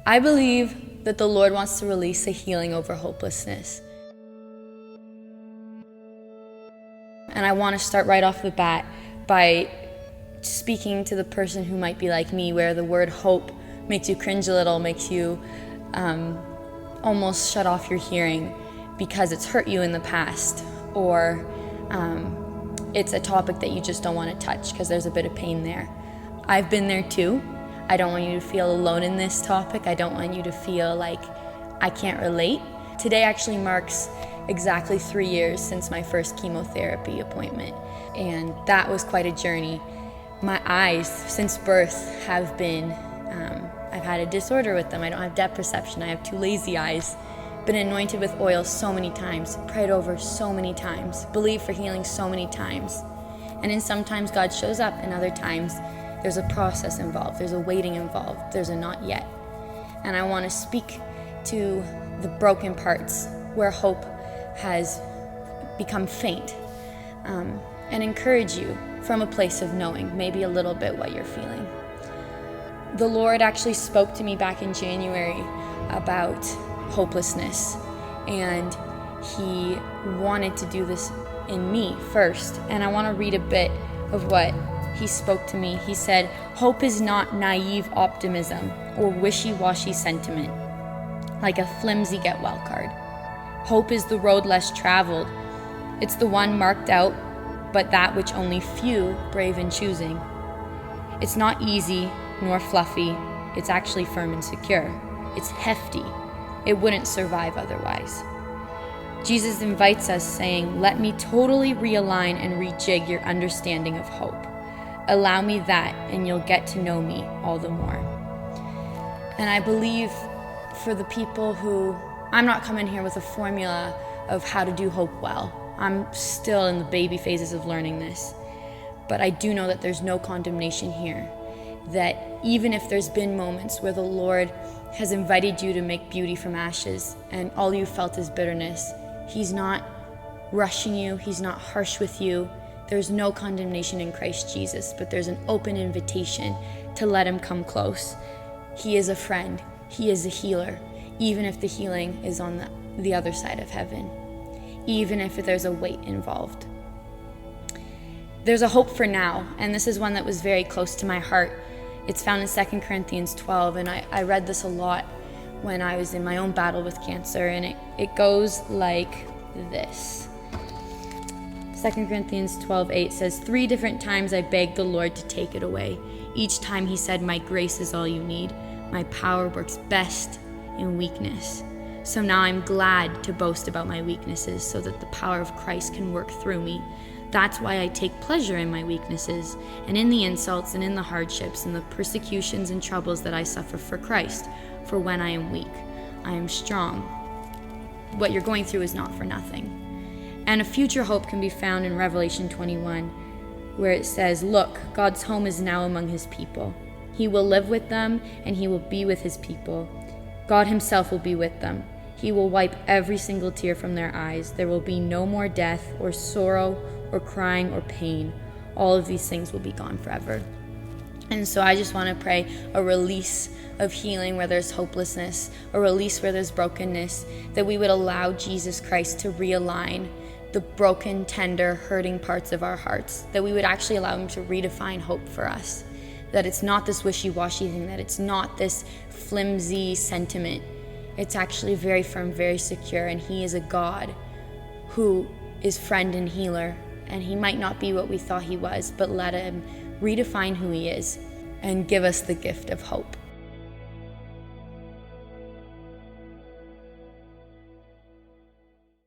I believe that the Lord wants to release a healing over hopelessness. And I want to start right off the bat by speaking to the person who might be like me, where the word hope makes you cringe a little, makes you almost shut off your hearing because it's hurt you in the past, or it's a topic that you just don't want to touch because there's a bit of pain there. I've been there too. I don't want you to feel alone in this topic. I don't want you to feel like I can't relate. Today actually marks exactly 3 years since my first chemotherapy appointment, and that was quite a journey. My eyes since birth have been, I've had a disorder with them. I don't have depth perception. I have 2 lazy eyes. Been anointed with oil so many times, prayed over so many times, believed for healing so many times. And in sometimes God shows up, and other times there's a process involved, there's a waiting involved, there's a not yet. And I want to speak to the broken parts where hope has become faint, and encourage you from a place of knowing maybe a little bit what you're feeling. The Lord actually spoke to me back in January about hopelessness, and He wanted to do this in me first. And I want to read a bit of what He spoke to me. He said, "Hope is not naive optimism or wishy-washy sentiment, like a flimsy get-well card. Hope is the road less traveled. It's the one marked out, but that which only few brave in choosing. It's not easy nor fluffy. It's actually firm and secure. It's hefty. It wouldn't survive otherwise." Jesus invites us, saying, "Let me totally realign and rejig your understanding of hope. Allow me that, and you'll get to know me all the more." And I believe for the people who, I'm not coming here with a formula of how to do hope well. I'm still in the baby phases of learning this. But I do know that there's no condemnation here. That even if there's been moments where the Lord has invited you to make beauty from ashes and all you felt is bitterness, He's not rushing you, He's not harsh with you. There's no condemnation in Christ Jesus, but there's an open invitation to let Him come close. He is a friend, He is a healer, even if the healing is on the other side of heaven, even if there's a weight involved. There's a hope for now, and this is one that was very close to my heart. It's found in 2 Corinthians 12, and I read this a lot when I was in my own battle with cancer, and it goes like this. 2 Corinthians 12:8 says, "3 different times I begged the Lord to take it away. Each time He said, 'My grace is all you need. My power works best in weakness.' So now I'm glad to boast about my weaknesses so that the power of Christ can work through me. That's why I take pleasure in my weaknesses and in the insults and in the hardships and the persecutions and troubles that I suffer for Christ. For when I am weak, I am strong." What you're going through is not for nothing. And a future hope can be found in Revelation 21, where it says, "Look, God's home is now among His people. He will live with them, and He will be with His people. God Himself will be with them. He will wipe every single tear from their eyes. There will be no more death or sorrow or crying or pain. All of these things will be gone forever." And so I just want to pray a release of healing where there's hopelessness, a release where there's brokenness, that we would allow Jesus Christ to realign the broken, tender, hurting parts of our hearts, that we would actually allow Him to redefine hope for us, that it's not this wishy-washy thing, that it's not this flimsy sentiment. It's actually very firm, very secure, and He is a God who is friend and healer, and He might not be what we thought He was, but let Him redefine who He is and give us the gift of hope.